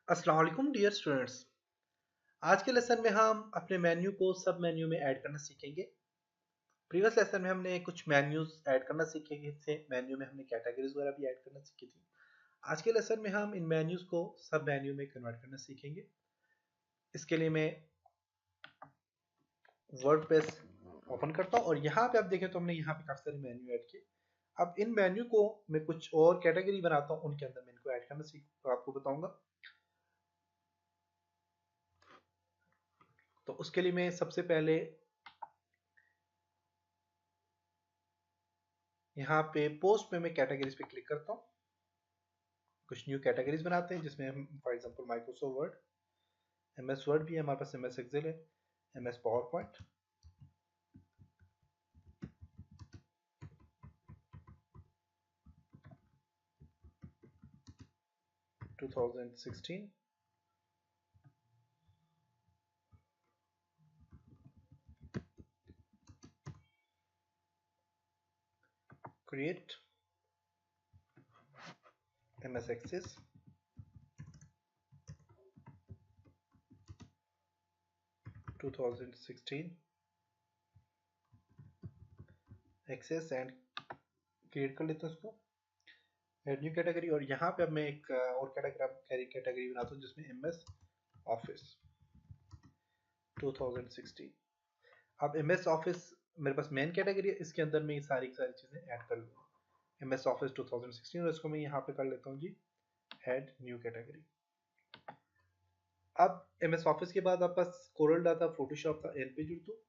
अस्सलाम वालेकुम dear students. आज के लेसन में हम अपने मेन्यू को सब मेन्यू में ऐड करना सीखेंगे। प्रीवियस लेसन में हमने कुछ मेन्यूज ऐड करना सीखे थे। मेन्यू में हमने कैटेगरीज वगैरह भी ऐड करना सीखी थी। आज के लेसन में हम इन मेन्यूज को सब मेन्यू में कन्वर्ट करना सीखेंगे। इसके लिए मैं वर्डप्रेस ओपन करता हूँ और यहाँ पे आप देखें तो हमने यहाँ पे काफ़ी सारे मेन्यू ऐड किए। अब इन मेन्यू को मैं कुछ और कैटेगरी बनाता हूँ, उनके अंदर मैं इनको ऐड करना सीख आपको बताऊंगा। तो उसके लिए मैं सबसे पहले यहाँ पे पोस्ट में मैं कैटेगरीज पे क्लिक करता हूँ। कुछ न्यू कैटेगरीज बनाते हैं जिसमें हम for example Microsoft Word, MS Word भी है हमारे पास, एमएस एक्सेल है, MS PowerPoint, 2016, create, MS Access, 2016 access and create कर लेते हैं उसको, ऐड न्यू कैटेगरी। और यहाँ पे अब मैं एक और कैटेगरी बनाता हूँ जिसमें एमएस ऑफिस 2016। अब एमएस ऑफिस मेरे पास मेन कैटेगरी है, इसके अंदर मैं ये सारी की सारी चीज़ें ऐड कर लूँगा। एमएस ऑफिस 2016 और इसको मैं यहाँ पे कर लेता हूँ जी ऐड न्यू कैटेगरी। अब एमएस ऑफिस के बाद आपका कोरल ड्रा था, फोटोशॉप था, एन पे जुड़ दो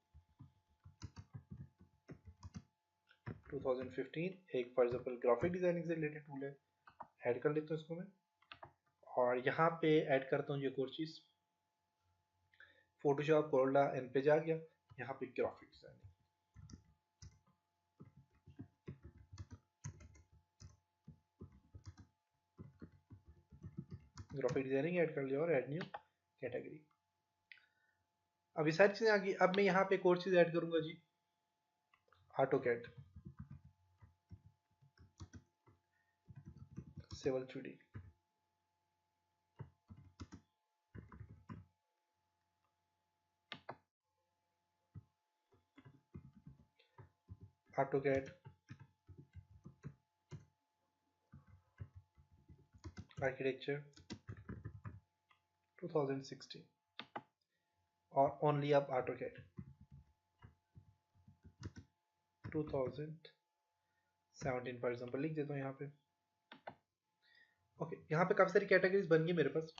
2015 एक फॉर एग्जांपल ग्राफिक डिजाइनिंग से रिलेटेड टूल है, ऐड कर लेता हूँ इसको मैं। और यहाँ पे ऐड करता हूँ ये एक और चीज़, फोटोशॉप कोरल ड्रा एन पे जा गया, यहाँ पे ग्राफिक डिजाइनिंग, ऐड कर लिया और ऐड न्यू कैटेगरी। अब ये सारी चीज़ें आ गई। अब मैं यहाँ पे एक और चीज़ ऐड करूँगा जी, AutoCAD civil 3D, AutoCAD architecture 2016 और ओनली अब ऑटोकैड 2017 फॉर एग्जांपल लिख देता हूँ यहाँ पे। ओके, यहाँ पे काफ़ी सारी कैटेगरीज बन गई मेरे पास।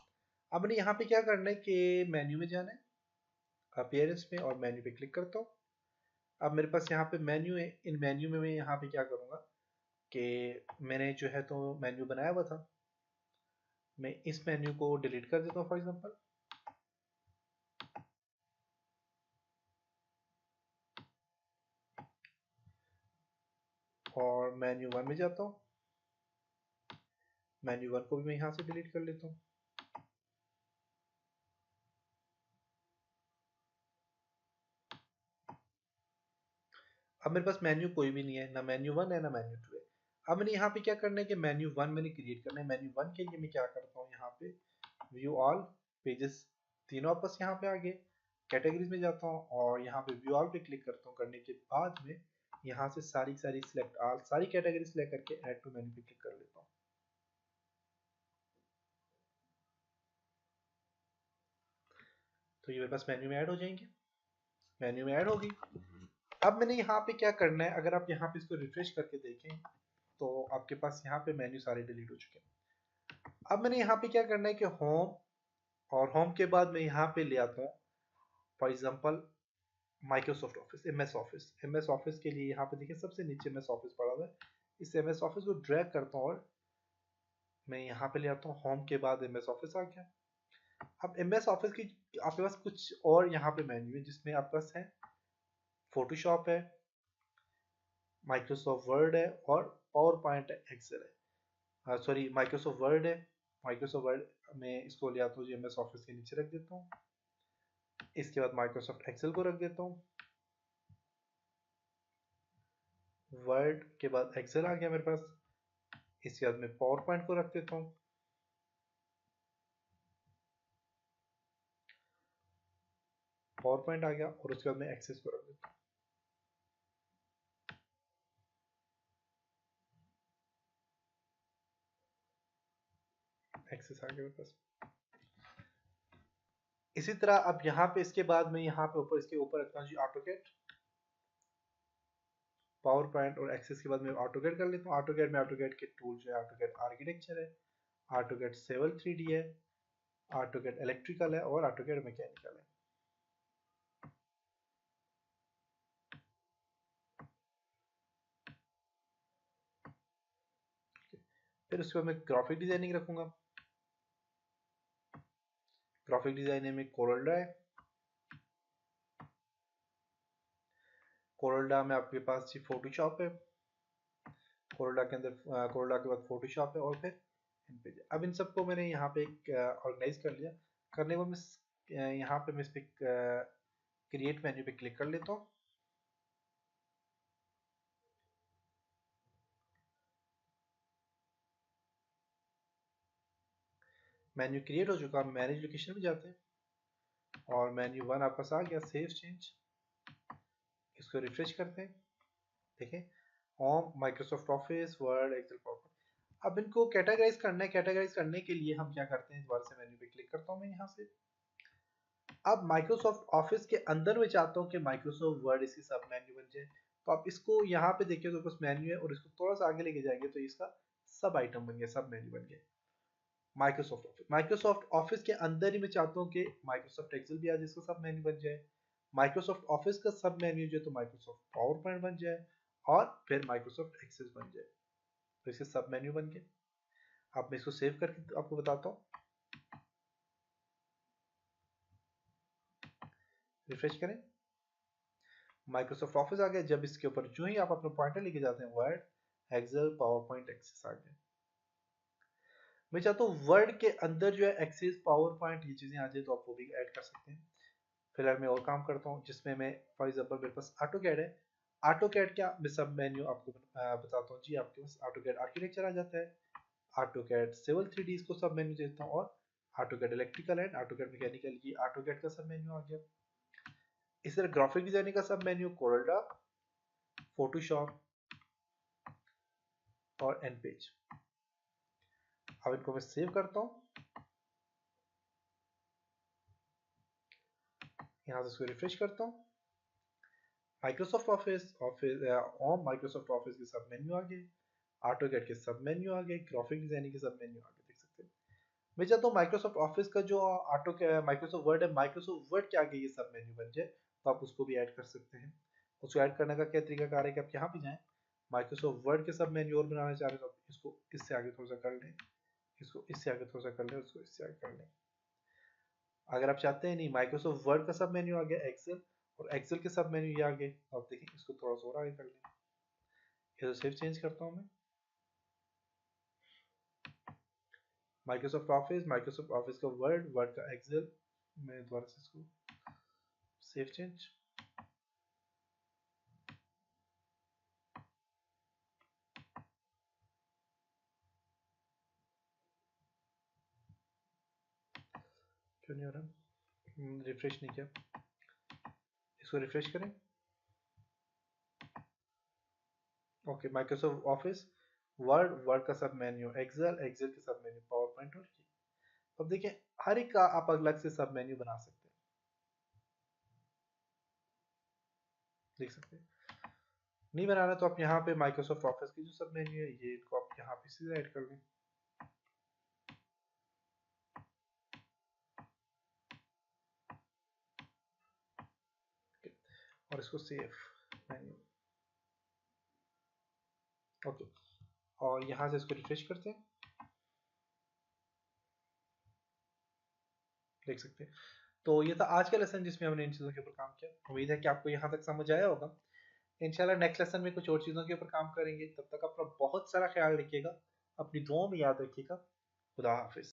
अब मैंने यहाँ पे क्या करना है कि मेन्यू में जाना है, अपीयरेंस में, और मेन्यू पे क्लिक करता हूँ। अब मेरे पास यहाँ पे मेन्यू है, इन मेन्यू में मैं यहाँ पे क्या करूँगा कि मैंने जो है तो मेन्यू बनाया हुआ था, मैं इस मेन्यू को डिलीट कर देता हूँ फॉर एग्जांपल। और मेन्यू वन में जाता हूँ, मेन्यू वन को भी मैं यहाँ से डिलीट कर लेता हूँ। अब मेरे पास मेन्यू कोई भी नहीं है, ना मेन्यू वन है ना मेन्यू टू है। अब मैंने यहाँ पे क्या करना है कि मेन्यू वन मैंने क्रिएट करना है। मेन्यू वन के लिए मैं क्या करता हूँ, यहाँ पे व्यू ऑल पेजेस, तीनों आपस यहाँ पे आ गए। कैटेगरीज में जाता हूँ और यहाँ पे व्यू ऑल पे क्लिक करता हूँ। करने के बाद में यहाँ से सारी सिलेक्ट ऑल, सारी कैटेगरी सिलेक्ट करके ऐड टू मेन्यू पे क्लिक कर लेता हूँ। तो ये मेरे पास मेन्यू में ऐड हो जाएंगे, मेन्यू में ऐड होगी। अब मैंने यहाँ पे क्या करना है, अगर आप यहाँ पे इसको रिफ्रेश करके देखें तो आपके पास यहाँ पे मेन्यू सारे डिलीट हो चुके हैं। अब मैंने यहाँ पे क्या करना है कि होम, और होम के बाद मैं यहाँ पे ले आता हूँ for example Microsoft office, MS office के लिए यहाँ पे देखिए सबसे नीचे एमएस ऑफिस पड़ा हुआ है। इस एमएस ऑफिस को ड्रैग करता हूँ और मैं यहाँ पे ले आता हूँ। होम के बाद एमएस ऑफिस आ गया। अब एमएस ऑफिस की आपके पास कुछ और यहाँ पे मेन्यू है जिसमें आपके पास है फोटोशॉप है, माइक्रोसॉफ्ट वर्ड है और पावर पॉइंट है, एक्सेल है। सॉरी, माइक्रोसॉफ्ट वर्ड है। माइक्रोसॉफ्ट वर्ड में इसको ले आता हूँ, एमएस ऑफिस के नीचे रख देता हूँ। इसके बाद माइक्रोसॉफ्ट एक्सेल को रख देता हूँ। वर्ड के बाद एक्सेल आ गया मेरे पास। इसके बाद मैं पावर पॉइंट को रख देता हूँ। पावर पॉइंट आ गया और उसके बाद मैं एक्सेस को रख देता हूँ। एक्सेस आ गया मेरे पास। इसी तरह अब यहाँ पे इसके बाद मैं यहाँ पे ऊपर इसके ऊपर रखता हूँ जी ऑटोकैड, पावर पॉइंट और एक्सेस के बाद मैं ऑटोकैड कर लेता हूँ। ऑटोकैड में ऑटोकैड के टूल जो है ऑटोकैड आर्किटेक्चर है, ऑटोकैड सिविल 3D है, ऑटोकैड इलेक्ट्रिकल है और ऑटोकैड मैकेनिकल है। फिर उसके बाद मैं ग्राफिक डिजाइनिंग रखूंगा। ग्राफिक डिजाइनिंग में कोरल्डा है, कोरल्डा में आपके पास जी फोटोशॉप है, कोरल्डा के अंदर कोरल्डा के बाद फोटोशॉप है और फिर इनपेज। अब इन सबको मैंने यहाँ पे ऑर्गेनाइज कर लिया। करने के बाद मैं यहाँ पे मैं इस पे क्रिएट मेन्यू पे क्लिक कर लेता हूँ। मेन्यू क्रिएट हो चुका, मैनेज लोकेशन में जाते हैं और मेन्यू 1 आपके पास आ गया, सेव चेंज। इसको रिफ्रेश करते हैं, देखें home, Microsoft Office, Word, Excel, Power. अब इनको कैटेगराइज करना है। कैटेगराइज करने के लिए हम क्या करते हैं, दोबारा से मेन्यू पे क्लिक करता हूँ मैं यहाँ से। अब माइक्रोसॉफ्ट ऑफिस के अंदर मैं चाहता हूँ कि माइक्रोसॉफ्ट वर्ड इसकी सब मेन्यू बन जाए, तो आप इसको यहाँ पे देखिए तो बस मेन्यू है और इसको थोड़ा सा आगे लेके जाएंगे तो इसका सब आइटम बन गया, सब मेन्यू बन गया। माइक्रोसॉफ्ट ऑफिस के अंदर ही मैं चाहता हूँ कि माइक्रोसॉफ्ट एक्सेल भी आज इसका सब मेन्यू बन जाए, माइक्रोसॉफ्ट ऑफिस का सब मेन्यू जो है तो माइक्रोसॉफ्ट पावर पॉइंट बन जाए और फिर माइक्रोसॉफ्ट एक्सेस बन जाए, तो इसके सब मेन्यू बन गए। अब मैं इसको सेव करके आपको बताता हूँ। रिफ्रेश करें, माइक्रोसॉफ्ट ऑफिस आ गया। जब इसके ऊपर जो ही आप अपना पॉइंटर लेके जाते हैं, Word, Excel, PowerPoint, Access आ गया। मैं चाहता हूँ वर्ड के अंदर जो है एक्सेस, पावर पॉइंट ये चीजें आ जाए, तो आप वो भी ऐड कर सकते हैं। फिलहाल मैं और काम करता हूँ जिसमें मैं फॉर एग्जांपल मेरे पास ऑटोकैड है। ऑटोकैड क्या मैं सब मेन्यू आपको बताता हूँ जी। आपके पास ऑटोकैड आर्किटेक्चर आ जाता है, ऑटोकैड सिविल 3D इसको सब मेन्यू देता हूँ और AutoCAD electrical and AutoCAD mechanical ये ऑटोकैड का सब मेन्यू आ गया। इस तरह ग्राफिक डिजाइनिंग का सब मेन्यू कोरल्डा, फोटोशॉप और एन पेज। अब इनको मैं सेव करता हूँ, यहाँ से इसको रिफ्रेश करता हूँ। Microsoft office home, Microsoft office के सब मेन्यू आ गए, ऑटोकैड के सब मेन्यू आ गए, ग्राफिक डिजाइनिंग के सब मेन्यू आ गए, देख सकते हैं। मैं चाहता हूँ माइक्रोसॉफ्ट ऑफिस का जो माइक्रोसॉफ्ट वर्ड है, माइक्रोसॉफ्ट वर्ड के आगे ये सब मेन्यू बन जाए, तो आप उसको भी ऐड कर सकते हैं। उसको ऐड करने का क्या तरीका कार है कि आप यहाँ पे जाएं, माइक्रोसॉफ्ट वर्ड के सब मेन्यू और बनाना चाह रहे हैं तो इसको इससे आगे थोड़ा सा कर लें, इसको इससे आगे थोड़ा सा कर लें, उसको इससे आगे कर लें। अगर आप चाहते हैं नहीं माइक्रोसॉफ्ट वर्ड का सब मेन्यू आ गया, एक्सेल और एक्सेल के सब मेन्यू ये आ गए, तो आप देखें इसको थोड़ा सा और आगे कर लें। ये तो सेव चेंज करता हूँ मैं, माइक्रोसॉफ्ट ऑफिस का वर्ड, वर्ड का एक्सेल। मैं दोबारा से इसको सेव चेंज, क्यों नहीं हो रहा, रिफ्रेश नहीं किया, इसको रिफ्रेश करें। Okay, Microsoft Office word, word का सब मेन्यू, एक्सेल, एक्सेल के सब मेन्यू, पावर पॉइंट और ये। अब देखिए हर एक का आप अलग से सब मेन्यू बना सकते हैं, देख सकते हैं। नहीं बनाना तो आप यहाँ पे माइक्रोसॉफ्ट ऑफिस की जो सब मेन्यू है ये इनको आप यहाँ पे सीधे ऐड कर लें और इसको सेव मेन्यू। ओके, और यहाँ से इसको रिफ्रेश करते हैं, देख सकते हैं। तो ये था आज का लेसन जिसमें हमने इन चीज़ों के ऊपर काम किया। उम्मीद है कि आपको यहाँ तक समझ आया होगा। इंशाल्लाह नेक्स्ट लेसन में कुछ और चीज़ों के ऊपर काम करेंगे। तब तक अपना बहुत सारा ख्याल रखिएगा, अपनी दुआओं में याद रखिएगा। खुदा हाफिज।